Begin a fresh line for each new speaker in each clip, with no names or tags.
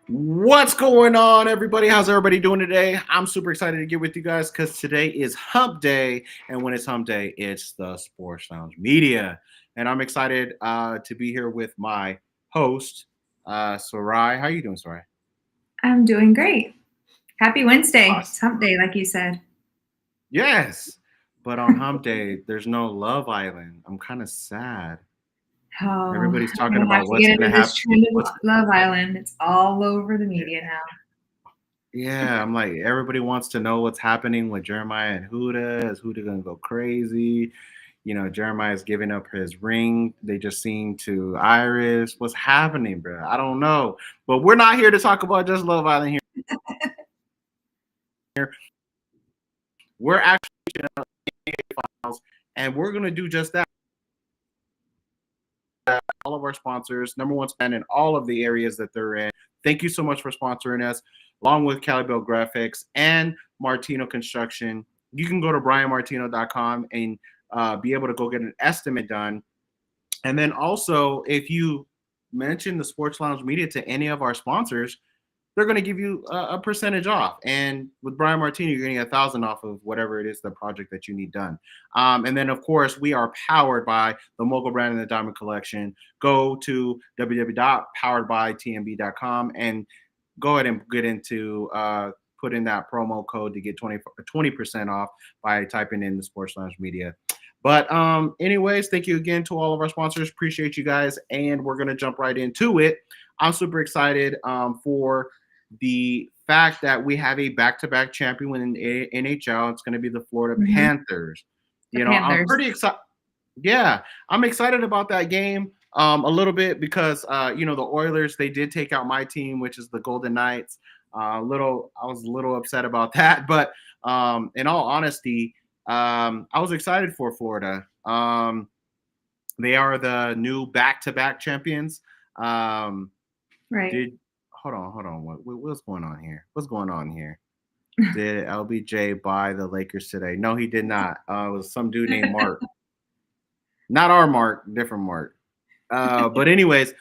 What's going on, everybody? How's everybody doing today? I'm super excited to get with you guys because today is Hump Day, and when it's Hump Day, it's the Sports Lounge Media, and I'm excited to be here with my host, Sarai. How you doing, Sarai?
I'm doing great. Happy Wednesday. It's
Awesome.
hump day, like you said.
Yes, but on Hump Day, there's no Love Island. I'm kind of sad.
Oh,
Everybody's
I'm
talking
going to have
about
to
what's
get
gonna
into this
happen.
trend of
What's
Love Island. It's all over the media now.
Yeah, I'm like everybody wants to know what's happening with Jeremiah and Huda. Is Huda gonna go crazy? Jeremiah's giving up his ring. They just seen to Iris. What's happening, bro? I don't know. But we're not here to talk about just Love Island here. We're actually in the NBA Finals, and we're gonna do just that. All of our sponsors, number one spend in all of the areas that they're in. Thank you so much for sponsoring us, along with Calibel Graphics and Martino Construction. You can go to brianmartino.com and be able to go get an estimate done. And then also, if you mention the Sports Lounge Media to any of our sponsors, they're going to give you a percentage off. And with Brian Martini, you're getting 1,000 off of whatever it is, the project that you need done. And then, of course, we are powered by the Mogul brand and the Diamond Collection. Go to www.poweredbytmb.com and go ahead and get into put in that promo code to get 20% off by typing in the Sports Lounge Media. But anyways, thank you again to all of our sponsors. Appreciate you guys. And we're going to jump right into it. I'm super excited for the fact that we have a back-to-back champion in NHL. It's going to be the Florida
Hmm.
Panthers.
The
I'm
Panthers.
pretty excited. Yeah, I'm excited about that game a little bit because the Oilers, they did take out my team, which is the Golden Knights. I was a little upset about that, but in all honesty, I was excited for Florida. They are the new back-to-back champions. Um,
Right.
did hold on. What's going on here? What's going on here? Did LBJ buy the Lakers today? No, he did not. It was some dude named Mark. Not our Mark, different Mark. But anyways,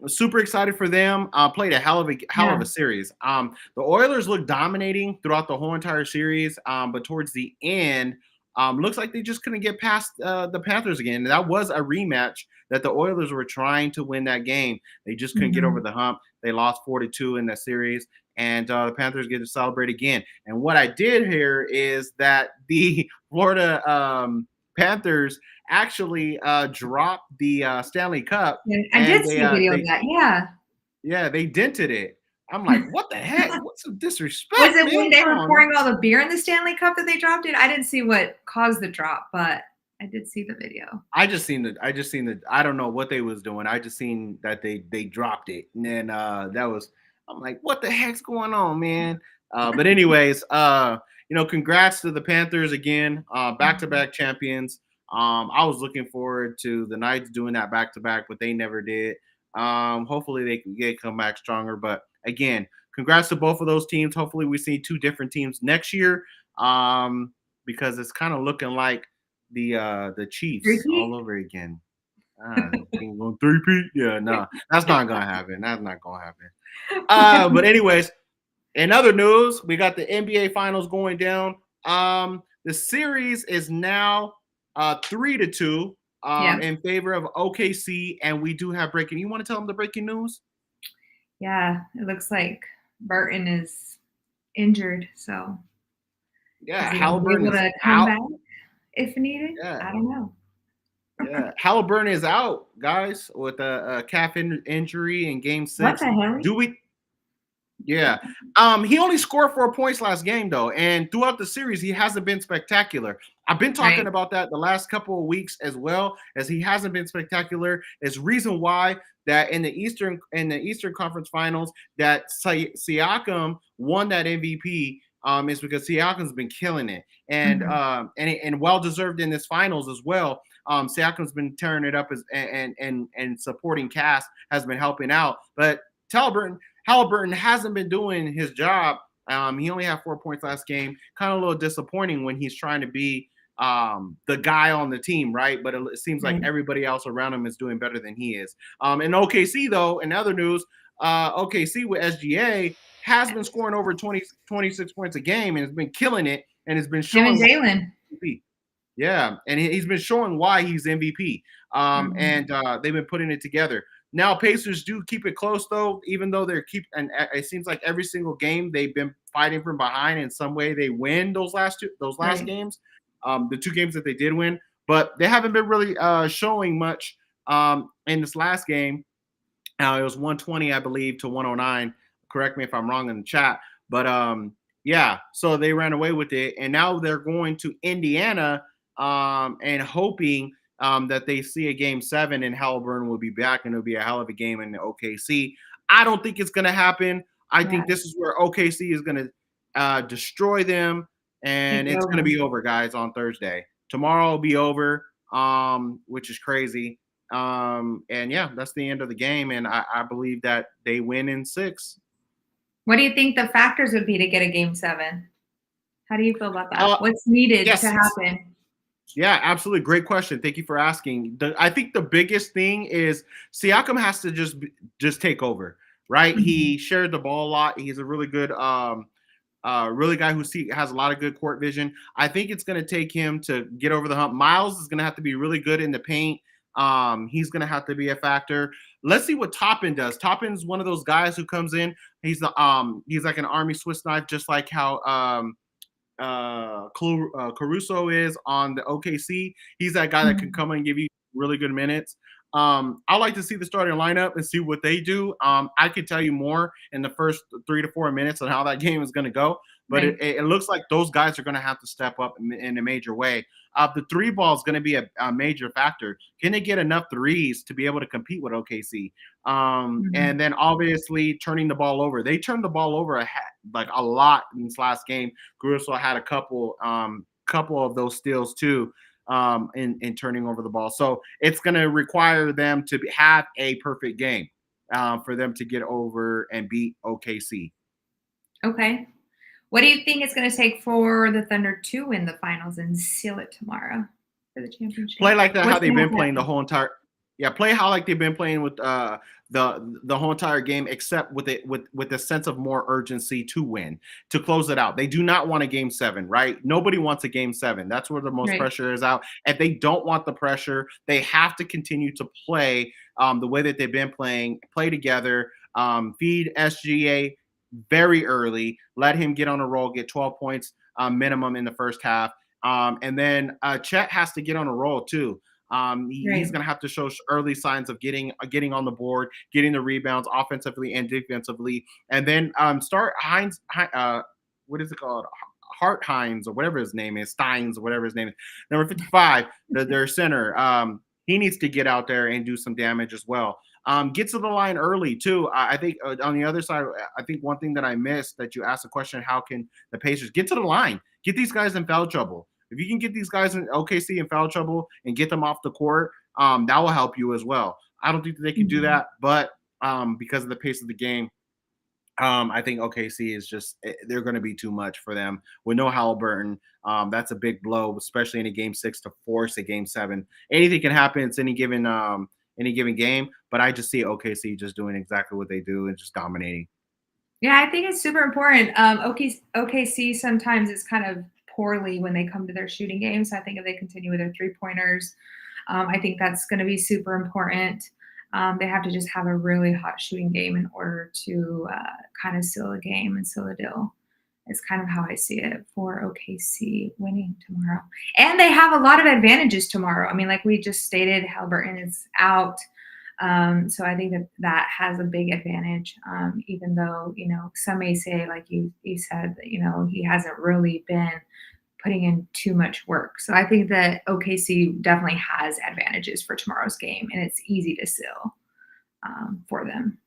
super excited for them. Played a hell of
Yeah.
a series. The Oilers looked dominating throughout the whole entire series, but towards the end, looks like they just couldn't get past the Panthers again. And that was a rematch that the Oilers were trying to win that game. They just couldn't get over
Hmm.
the hump. They lost 4-2 in that series, and the Panthers get to celebrate again. And what I did here is that the Florida Panthers actually dropped the Stanley Cup,
Yeah, I
and
did see a video of that. Yeah.
they dented it. I'm like, what the heck? What's some
Was
disrespect,
it when
man?
they
Come
were
on now.
pouring all the beer in the Stanley Cup that they dropped it? I didn't see what caused the drop, but I did see the video.
I just seen the I don't know what they was doing. I just seen that they dropped it. And then that was I'm like, what the heck's going on, man? But anyways, congrats to the Panthers again, back to
Mhm.
back champions. I was looking forward to the Knights doing that back to back, but they never did. Hopefully they can come back stronger. But again, congrats to both of those teams. Hopefully we see two different teams next year. Because it's kind of looking like the Chiefs
Repeat?
all over again. King going three-peat? Yeah, no, that's not gonna happen. That's not gonna happen. But anyways, in other news, we got the NBA Finals going down. The series is now 3-2
Yeah.
in favor of OKC, and we do have breaking. You want to tell them the breaking news?
Yeah. It looks like Burton is injured, so is
Yeah,
he going to be
Halliburton
able
is
to come
out.
back if needed?
Yeah,
I don't know.
yeah. Halliburton is out, guys, with a calf injury in Game
What
Six.
the hell?
Do we Yeah. He only scored 4 points last game though, and throughout the series, he hasn't been spectacular. I've been talking
Right.
about that the last couple of weeks as well, as he hasn't been spectacular. Is reason why that in the Eastern Conference Finals that Siakam won that MVP. Is because Siakam's been killing it, and
Hmm.
and well deserved in this finals as well. Siakam's been tearing it up as and supporting cast has been helping out, but Halliburton hasn't been doing his job. He only had 4 points last game. Kind of a little disappointing when he's trying to be the guy on the team, right? But it seems like
Right.
everybody else around him is doing better than he is. In OKC, though, in other news, OKC with SGA has been scoring over 26 points a game and has been killing it and has been
Him and
showing.
Jalen.
Yeah, and he's been showing why he's MVP. And they've been putting it together. Now Pacers do keep it close though, even though they're and it seems like every single game they've been fighting from behind. In some way, they win those last
Right.
games, the 2 games that they did win, but they haven't been really showing much in this last game. It was 120, I believe, to 109. Correct me if I'm wrong in the chat, but yeah, so they ran away with it, and now they're going to Indiana and hoping that they see a game 7 and Halliburton will be back and it'll be a hell of a game in the OKC. I don't think it's going to happen. I think this is where OKC is going to destroy them, and it's going to be over, guys, on Thursday. Tomorrow will be over, which is crazy. And yeah, that's the end of the game. And I believe that they win in 6.
What do you think the factors would be to get a game 7? How do you feel about that? What's needed to happen?
Yeah, absolutely. Great question. Thank you for asking. I think the biggest thing is Siakam has to just take over, right?
Mm-hmm.
He shared the ball a lot. He's a really good really guy who has a lot of good court vision. I think it's going to take him to get over the hump. Miles is going to have to be really good in the paint. He's going to have to be a factor. Let's see what Toppin does. Toppin's one of those guys who comes in. He's like an Army Swiss knife, just like how Caruso is on the OKC. He's that guy that can come and give you really good minutes. I like to see the starting lineup and see what they do. I could tell you more in the first 3 to 4 minutes on how that game is going to go, but it looks like those guys are going to have to step up in a major way. The 3 ball is going to be a major factor. Can they get enough threes to be able to compete with OKC? And then obviously turning the ball over. They turned the ball over a lot in this last game. Caruso had a couple of those steals too. In turning over the ball. So it's going to require them to have a perfect game for them to get over and beat OKC.
Okay. What do you think it's going to take for the Thunder to win the finals and seal it tomorrow for the championship?
Play like that, how they've been playing the whole entire. Yeah, play how like they've been playing with the whole entire game, except with a sense of more urgency to win, to close it out. They do not want a game 7, right? Nobody wants a game 7. That's where the most pressure is out. And they don't want the pressure. They have to continue to play the way that they've been playing, play together, feed SGA very early, let him get on a roll, get 12 points minimum in the first half. And then Chet has to get on a roll too. He's going to have to show early signs of getting on the board, getting the rebounds offensively and defensively, and then start Hines. What is it called? Hart Hines or whatever his name is, Steins or whatever his name is. Number 55, their center. He needs to get out there and do some damage as well. Get to the line early too. I think on the other side, I think one thing that I missed that you asked the question: how can the Pacers get to the line? Get these guys in foul trouble. If you can get these guys in OKC in foul trouble and get them off the court, that will help you as well. I don't think that they can do that, but because of the pace of the game, I think OKC is they're going to be too much for them with no Halliburton. That's a big blow, especially in a game 6 to force a game 7. Anything can happen. It's any given game, but I just see OKC just doing exactly what they do and just dominating.
Yeah, I think it's super important. OKC sometimes is kind of poorly when they come to their shooting games. So I think if they continue with their 3-pointers, I think that's going to be super important. They have to just have a really hot shooting game in order to kind of seal a game and seal a deal. It's kind of how I see it for OKC winning tomorrow. And they have a lot of advantages tomorrow. I mean, like we just stated, Halliburton is out. So I think that has a big advantage, even though, some may say, like you said, that, he hasn't really been putting in too much work. So I think that OKC definitely has advantages for tomorrow's game, and it's easy to seal for them.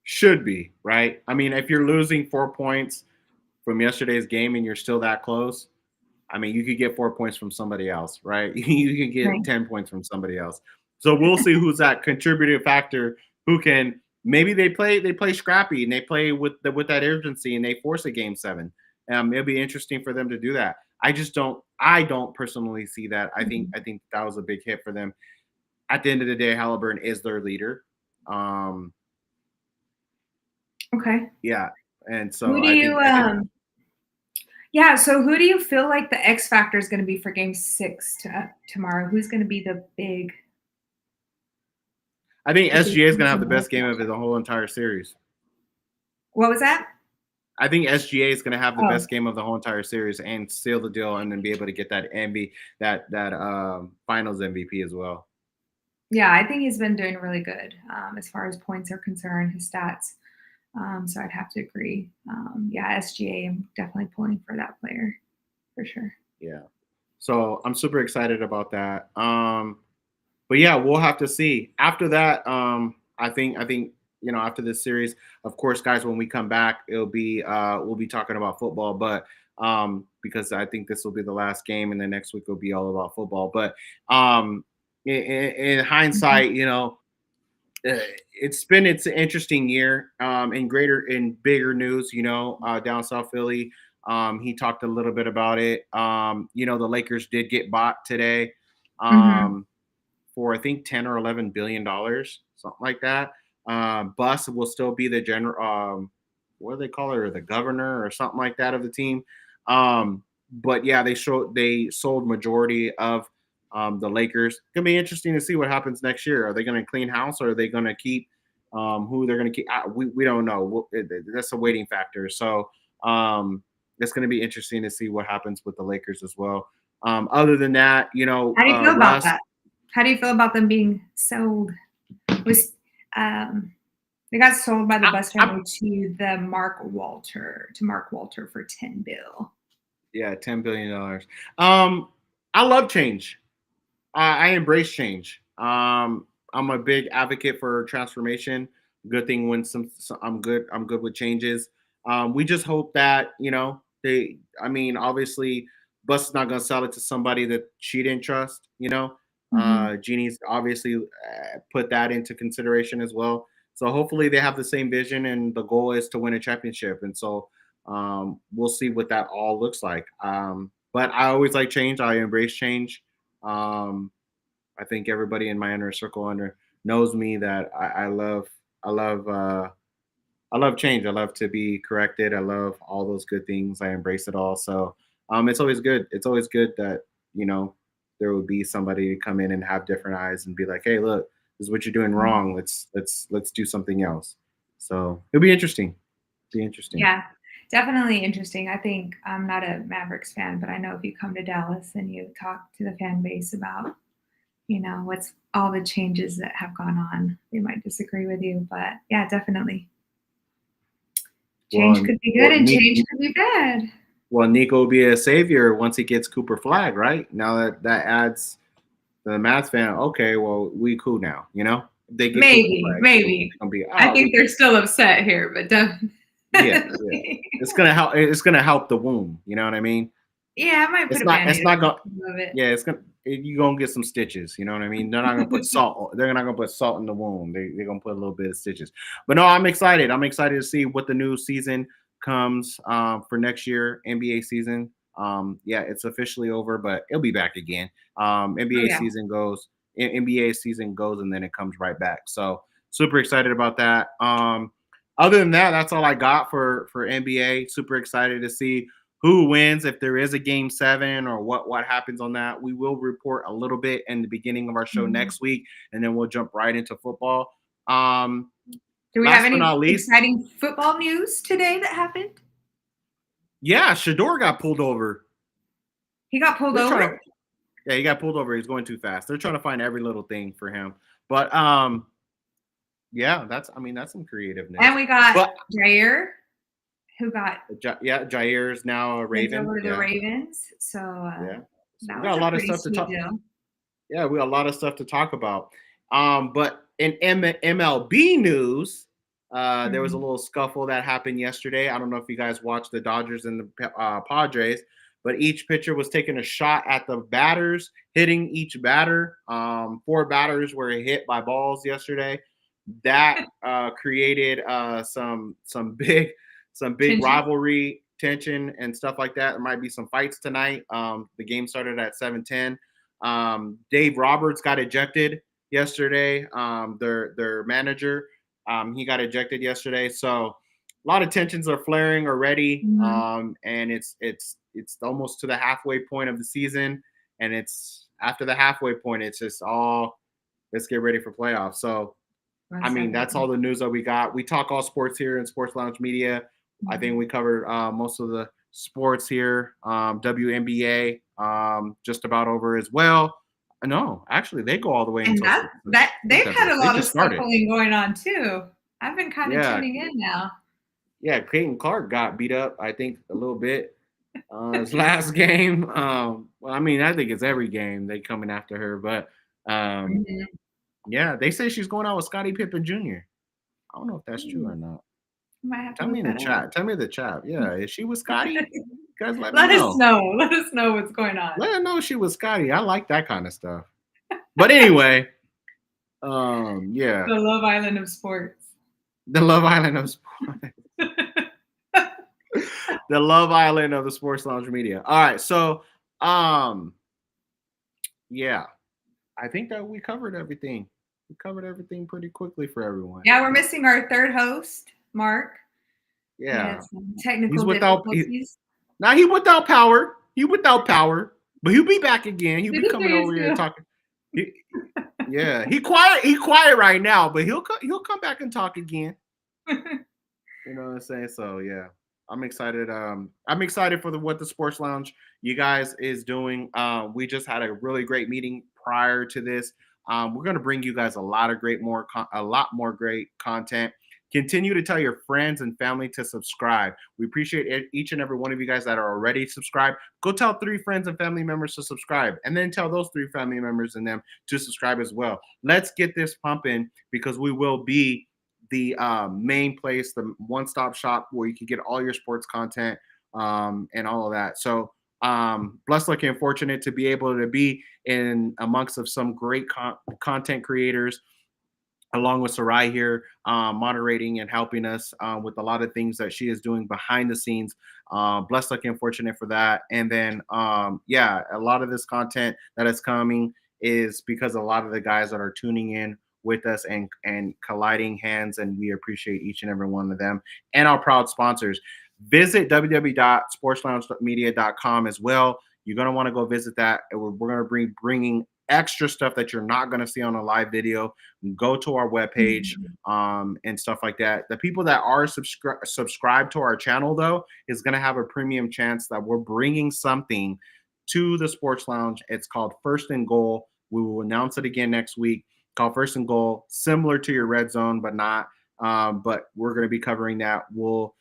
Should be, right? I mean, if you're losing 4 points from yesterday's game and you're still that close, I mean, you could get 4 points from somebody else, right? You could get 10 points from somebody else. So we'll see who's that contributive factor who can maybe they play scrappy and they play with that urgency and they force a game 7. It'll be interesting for them to do that. I don't personally see that. I think that was a big hit for them. At the end of the day, Halliburton is their leader.
Okay.
Yeah, and so
Who do
I
you
think
yeah, so who do you feel like the X factor is going to be for game 6 tomorrow? Who's going to be the big
SGA is going to have
person
the
to
best game of
watch?
the whole entire series.
What was that?
I think SGA is going to have the
Oh,
best game of the whole entire series and seal the deal, and then be able to get that Finals MVP as well.
yeah, I think he's been doing really good as far as points are concerned, his stats. So I'd have to agree. Yeah, SGA, I'm definitely pulling for that player for sure.
Yeah, so I'm super excited about that. But yeah, we'll have to see. After that, I think after this series, of course, guys, when we come back, it'll be we'll be talking about football, but because I think this will be the last game, and then next week will be all about football. But in
Mhm.
hindsight, it's an interesting year. In bigger news, down South Philly, he talked a little bit about it. The Lakers did get bought today.
Mhm.
Um, for I think $10 or $11 billion, something like that. Bus will still be the general, what do they call her, the governor or something like that of the team. But yeah, they sold majority of the Lakers. It's gonna be interesting to see what happens next year. Are they going to clean house, or are they going to keep who they're going to keep? We don't know. That's a waiting factor. So it's going to be interesting to see what happens with the Lakers as well. Other than that,
How do you feel about
Russ.
that? How do you feel about them being sold? Was they got sold by the
I,
Bus
I,
family to Mark Walter for 10 bill.
yeah, $10 billion. I love change. I embrace change. I'm a big advocate for transformation. Good thing when I'm good. I'm good with changes. We just hope that they. I mean, obviously, Bus is not going to sell it to somebody that she didn't trust.
Mhm.
Jeannie's obviously put that into consideration as well. So hopefully they have the same vision, and the goal is to win a championship. And so we'll see what that all looks like. But I always like change. I embrace change. Um, I think everybody in my inner circle knows me that I love I love change. I love to be corrected. I love all those good things. I embrace it all. So it's always good. It's always good that you know there would be somebody to come in and have different eyes and be like, hey, look, this is what you're doing
Mhm.
wrong. Let's do something else. So it'll be interesting. Be interesting.
Yeah, definitely interesting. I think I'm not a Mavericks fan, but I know if you come to Dallas and you talk to the fan base about, what's all the changes that have gone on, they might disagree with you. But yeah, definitely. Change
Well,
could be good
well,
and change could be bad.
Nico will be a savior once he gets Cooper Flag, right? Now that adds the Mavs fan. Okay, well, we cool now. If they get Cooper
Maybe,
Flag, they're
maybe.
gonna be
I
we
think they're still upset here, but
yeah, yeah.
definitely.
It's gonna help. It's gonna help the womb. You know what I mean?
Yeah, I might put
It's
a
not. It's
band-aid
not
on
gonna.
some of it.
Yeah, it's gonna. You gonna get some stitches. You know what I mean? They're not gonna put salt. They're not gonna put salt in the wound. They're gonna put a little bit of stitches. But no, I'm excited. I'm excited to see what the new season comes for next year NBA season. Yeah, it's officially over, but it'll be back again.
Oh
NBA
yeah.
season goes. NBA season goes, and then it comes right back. So super excited about that. Other than that, that's all I got for NBA. Super excited to see who wins, if there is a game 7, or what happens on that. We will report a little bit in the beginning of our show
Mhm.
next week, and then we'll jump right into football. Um,
Do we have
Last but
any
not least,
exciting football news today that happened?
yeah, Shador got pulled over.
He got pulled
They're
over?
trying to, yeah, he got pulled over. He's going too fast. They're trying to find every little thing for him. But yeah, that's some
And
creativeness.
we got
But
Jair, who got
yeah, Jair is now a
sent
Raven.
over to the
Yeah,
Ravens. So
yeah. So we
that
got
was
a
a
lot of
pretty
stuff to
sweet
talk.
deal.
Yeah, we got a lot of stuff to talk about. But in MLB news, there was a
Mhm.
little scuffle that happened yesterday. I don't know if you guys watched the Dodgers and the Padres, but each pitcher was taking a shot at the batters, hitting each batter. 4 batters were hit by balls yesterday. That created some big
Tension.
rivalry, tension, and stuff like that. There might be some fights tonight. The game started at 7:10. Dave Roberts got ejected yesterday. Their manager, he got ejected yesterday. So a lot of tensions are flaring already,
Mhm.
and it's almost to the halfway point of the season, and it's after the halfway point, it's just all let's get ready for playoffs. So I
Most
mean, that's
definitely.
all the news that we got. We talk all sports here in Sports Lounge Media. I think
Mhm.
we covered most of the sports here. WNBA just about over as well. No, actually, they go all the way
And
until
that they've had
February.
a
They
lot of
just started.
scuffling going on too. I've been kind of
Yeah,
tuning in now.
yeah. Creighton Clark got beat up, I think, a little bit his last game. Well, I mean, I think it's every game they coming after her, but um,
Mhm.
yeah, they say she's going out with Scottie Pippen Jr. I don't know if that's true or
Ooh,
not.
might have to
Tell me
look
in the
that up.
chat. Tell me in the chat. Yeah, is she with Scotty? You guys let me
Let us
know.
know. Let us know what's going on.
Let her know she was Scotty. I like that kind of stuff. But anyway, yeah,
The Love Island of sports.
the Love Island of sports. The Love Island of the Sports Lounge Media. All right, so um, yeah, I think that we covered everything. We covered everything pretty quickly for everyone.
Yeah, we're missing our third host, Mark. He had
Yeah,
some
he's
technical
without.
difficulties.
Now he without power. He without power, but he'll be back again. He'll be coming
Please
over here
do.
talking. He, yeah, he quiet. He quiet right now, but he'll come back and talk again. You know what I'm saying? So yeah, I'm excited. I'm excited for what the Sports Lounge you guys is doing. We just had a really great meeting prior to this. We're gonna bring you guys a lot of a lot more great content. Continue to tell your friends and family to subscribe. We appreciate each and every one of you guys that are already subscribed. Go tell 3 friends and family members to subscribe, and then tell those 3 family members and them to subscribe as well. Let's get this pumping because we will be the main place, the one-stop shop where you can get all your sports content and all of that. So blessed, lucky, and fortunate to be able to be in amongst of some great content creators along with Sarai here, moderating and helping us with a lot of things that she is doing behind the scenes. Blessed, lucky, and fortunate for that. And then, yeah, a lot of this content that is coming is because a lot of the guys that are tuning in with us and colliding hands, and we appreciate each and every one of them and our proud sponsors. Visit www.sportsloungemedia.com as well. You're going to want to go visit that. We're going to be bringing extra stuff that you're not going to see on a live video. Go to our webpage
Mhm.
and stuff like that. The people that are subscribed to our channel, though, is going to have a premium chance that we're bringing something to the Sports Lounge. It's called First and Goal. We will announce it again next week. Called First and Goal, similar to your Red Zone, but not. But we're going to be covering that. We'll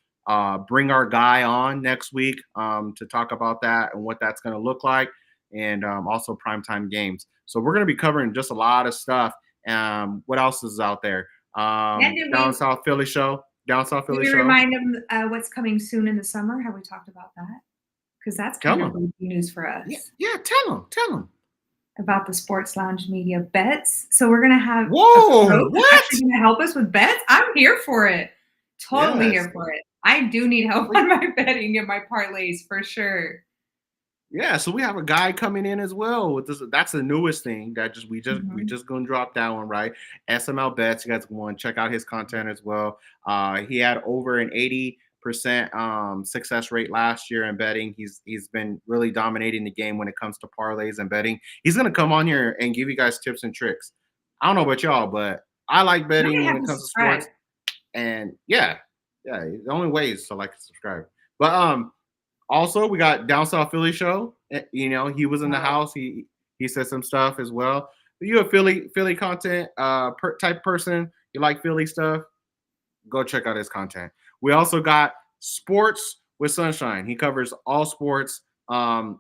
bring our guy on next week to talk about that and what that's going to look like, and also primetime games. So we're going to be covering just a lot of stuff. What else is out there?
And did
Down South Philly show. Down South
did
Philly
we
show.
remind them what's coming soon in the summer? Have we talked about that? Because that's
Tell
kind of
them.
breaking news for
Yeah,
us
yeah. Tell them. Tell them.
about the Sports Lounge Media bets. So we're gonna have a
Whoa!
pro that's
What?
actually gonna help us with bets. I'm here for it. Totally
Yes.
here for it. I do need help on my betting and my parlays for sure.
Yeah, so we have a guy coming in as well with this. That's the newest thing that we
Mhm.
just gonna drop that one, right? SML bets. You guys want to check out his content as well. He had over an 80% success rate last year in betting. He's been really dominating the game when it comes to parlays and betting. He's gonna come on here and give you guys tips and tricks. I don't know about y'all, but I like
Now I
betting when
have
it
to
comes to
subscribe.
sports. And yeah, yeah, the only way is to like and subscribe. But also, we got Down South Philly show. You know, he was in the
Wow.
house. He said some stuff as well. You a Philly content type person? You like Philly stuff? Go check out his content. We also got Sports with Sunshine. He covers all sports.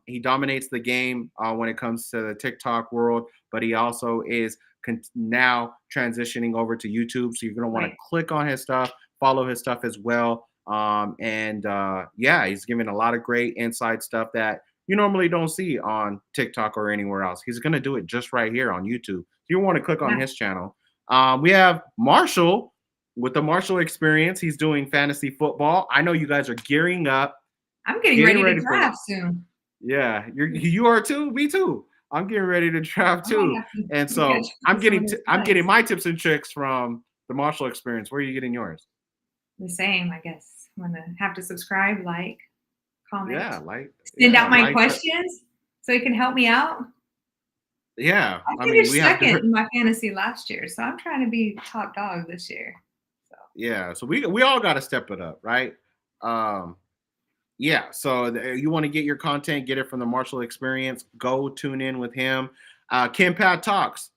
He dominates the game when it comes to the TikTok world, but he also is now transitioning over to YouTube. So you're gonna want to
Right.
click on his stuff, follow his stuff as well. And yeah, he's giving a lot of great inside stuff that you normally don't see on TikTok or anywhere else. He's gonna do it just right here on YouTube. So you want to click on
Yeah.
his channel. We have Marshall with the Marshall experience. He's doing fantasy football. I know you guys are gearing up,
I'm getting
getting
ready to
ready for.
draft soon.
Yeah, you are too. Me too. I'm getting ready to draft
I might
too,
have
and
to catch
so
up with some of those
I'm getting
bets.
my tips and tricks from the Marshall experience. Where are you getting yours?
The same, I guess. I'm gonna have to subscribe, like, comment, send
Yeah,
out my
like,
questions so you can help me out.
yeah.
I
I mean, we
finished
have
second
different.
in my fantasy last year, so I'm trying to be top dog this year. So
Yeah, so we all got to step it up, right? Um, yeah. So you want to get your content, get it from the Marshall Experience. Go tune in with him. Kim Pat talks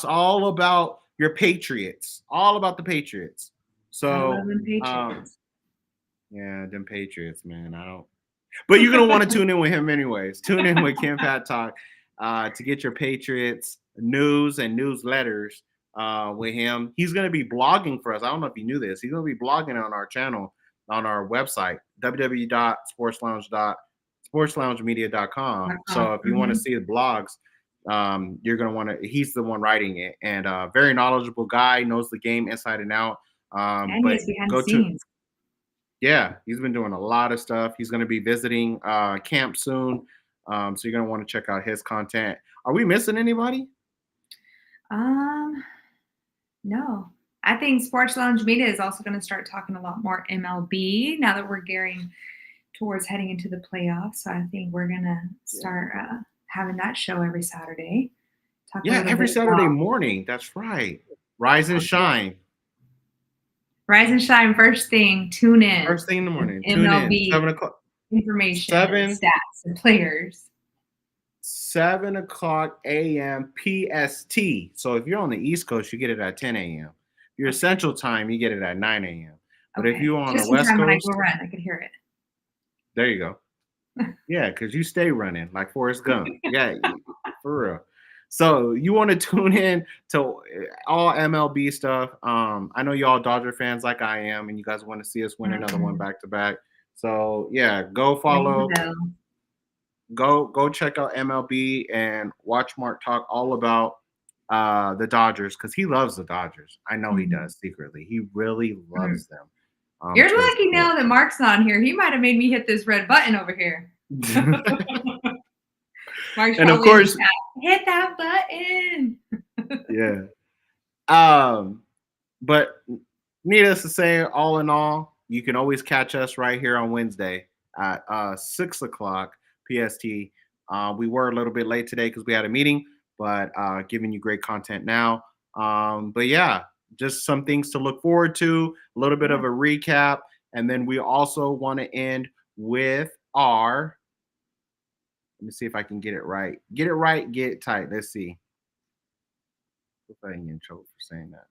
all about your Patriots, all about the Patriots.
I love
So
them
um,
Patriots.
yeah, them Patriots, man. I don't. But you're gonna want to tune in with him anyways. Tune in with Kim Pat Talk to get your Patriots news and newsletters with him. He's gonna be blogging for us. I don't know if you knew this. He's gonna be blogging on our channel, on our website, www.sportsloungemedia.com. So if you want to
Mhm.
see the blogs, you're gonna want to. He's the one writing it, and very knowledgeable guy, knows the game inside and out.
And he
But
is behind the
go to
scenes.
yeah, he's been doing a lot of stuff. He's going to be visiting camp soon. So you're going to want to check out his content. Are we missing anybody?
Um, no. I think Sports Lounge Media is also going to start talking a lot more MLB now that we're gearing towards heading into the playoffs. So I think we're going to start having that show every Saturday. Talk a
Yeah,
little
every
bit
Saturday
about
morning. That's right. Rise and shine.
Rise and Shine first thing. Tune in.
First thing in the morning. Tune in.
MLB
7 o'clock.
information and
7
stats and players.
7 o'clock a.m. PST. So if you're on the East Coast, you get it at 10 a.m. If you're
Okay.
Central Time, you get it at 9 a.m. But if
Okay.
you're on the
Just in
West
time when I
Coast,
go run, I could hear it.
there you go. Yeah, because you stay running like Forrest Gump. Yeah, for real. So you want to tune in to all MLB stuff. I know y'all Dodger fans like I am, and you guys want to see us win another one back to back. So yeah, go
Ring the
follow,
bell.
go check out MLB and watch Mark talk all about the Dodgers because he loves the Dodgers. I know he does secretly. He really loves them.
You're
To his
lucky
core.
now that Mark's not on here. He might have made me hit this red button over here. Mark's
And of
probably in the
course,
chat. Hit that button.
yeah. But needless to say, all in all, you can always catch us right here on Wednesday at 6 o'clock PST. We were a little bit late today because we had a meeting, but giving you great content now. But yeah, just some things to look forward to, a little bit of a recap. And then we also want to end with our, let me see if I can get it right. Get it right, get it tight. Let's see. If I can get in trouble for saying that.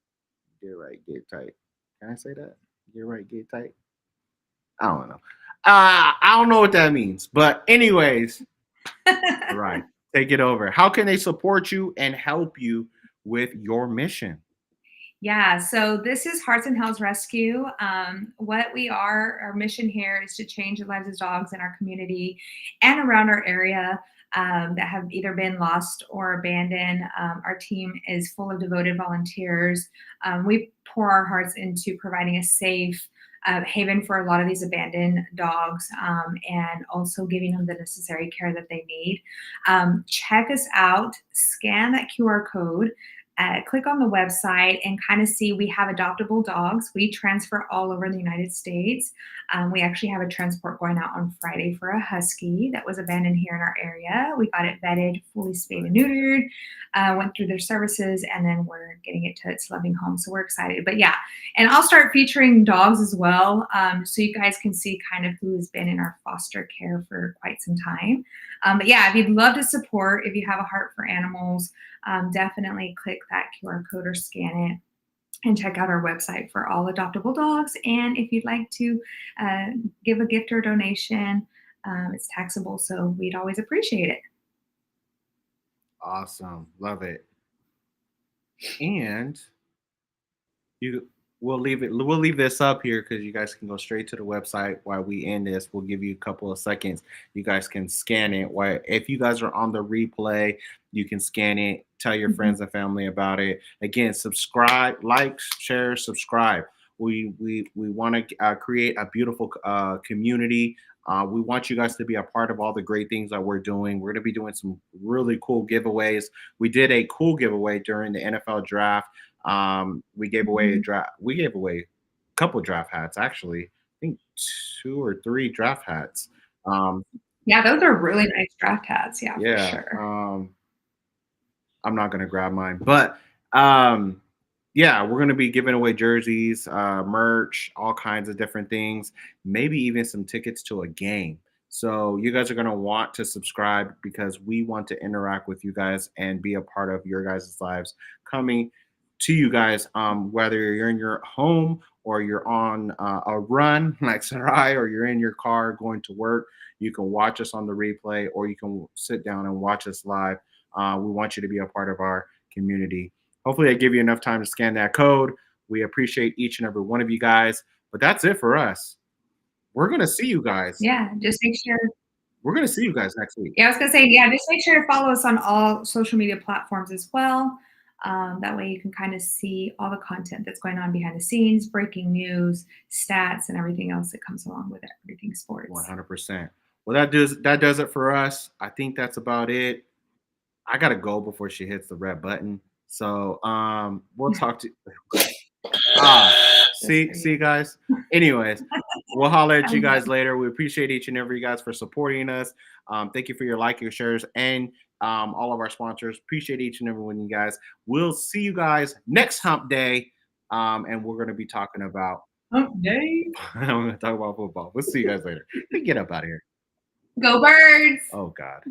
Get right, get tight. Can I say that? Get right, get tight. I don't know. I don't know what that means. But anyways, all right, take it over. How can they support you and help you with your mission?
Yeah, so this is Hearts and Hells Rescue. What we are, our mission here is to change the lives of dogs in our community and around our area that have either been lost or abandoned. Our team is full of devoted volunteers. We pour our hearts into providing a safe haven for a lot of these abandoned dogs and also giving them the necessary care that they need. Check us out, scan that QR code. Click on the website and kind of see we have adoptable dogs. We transfer all over the United States. We actually have a transport going out on Friday for a husky that was abandoned here in our area. We got it vetted, fully spayed and neutered, went through their services, and then we're getting it to its loving home. So we're excited. But yeah, and I'll start featuring dogs as well, so you guys can see kind of who has been in our foster care for quite some time. But yeah, if you'd love to support, if you have a heart for animals, definitely click that QR code or scan it and check out our website for all adoptable dogs. And if you'd like to give a gift or donation, it's taxable, so we'd always appreciate it.
Awesome. Love it. And we'll leave this up here because you guys can go straight to the website while we end this. We'll give you a couple of seconds. You guys can scan it. If you guys are on the replay, you can scan it, tell your friends and family about it. Again, subscribe, like, share, subscribe. We want to create a beautiful community. We want you guys to be a part of all the great things that we're doing. We're going to be doing some really cool giveaways. We did a cool giveaway during the NFL draft. We gave away a couple draft hats actually. think 2 or 3 draft hats.
Yeah, those are really nice draft hats. Yeah, for
Yeah.
sure.
I'm not gonna grab mine, but um, yeah, we're gonna be giving away jerseys, merch, all kinds of different things, maybe even some tickets to a game. So you guys are gonna want to subscribe because we want to interact with you guys and be a part of your guys' lives coming to you guys. Whether you're in your home or you're on a run like Sarai, or you're in your car going to work, you can watch us on the replay, or you can sit down and watch us live. We want you to be a part of our community. Hopefully, I give you enough time to scan that code. We appreciate each and every one of you guys. But that's it for us. We're going to see you guys.
Yeah, just make sure.
We're going to see you guys next week.
Yeah, I was gonna say, yeah, just make sure to follow us on all social media platforms as well. That way you can kind of see all the content that's going on behind the scenes, breaking news, stats, and everything else that comes along with it, everything sports.
100%. Well, that does it for us. I think that's about it. I gotta go before she hits the red button. So we'll talk to see you guys. Anyways, we'll holler at you guys later. We appreciate each and every you guys for supporting us. Thank you for your like, your shares, and all of our sponsors. Appreciate each and every one of you guys. We'll see you guys next hump day. And we're gonna be talking about
Hump day.
I'm gonna talk about football. We'll see you guys later. Get up out of here.
Go Birds.
Oh God.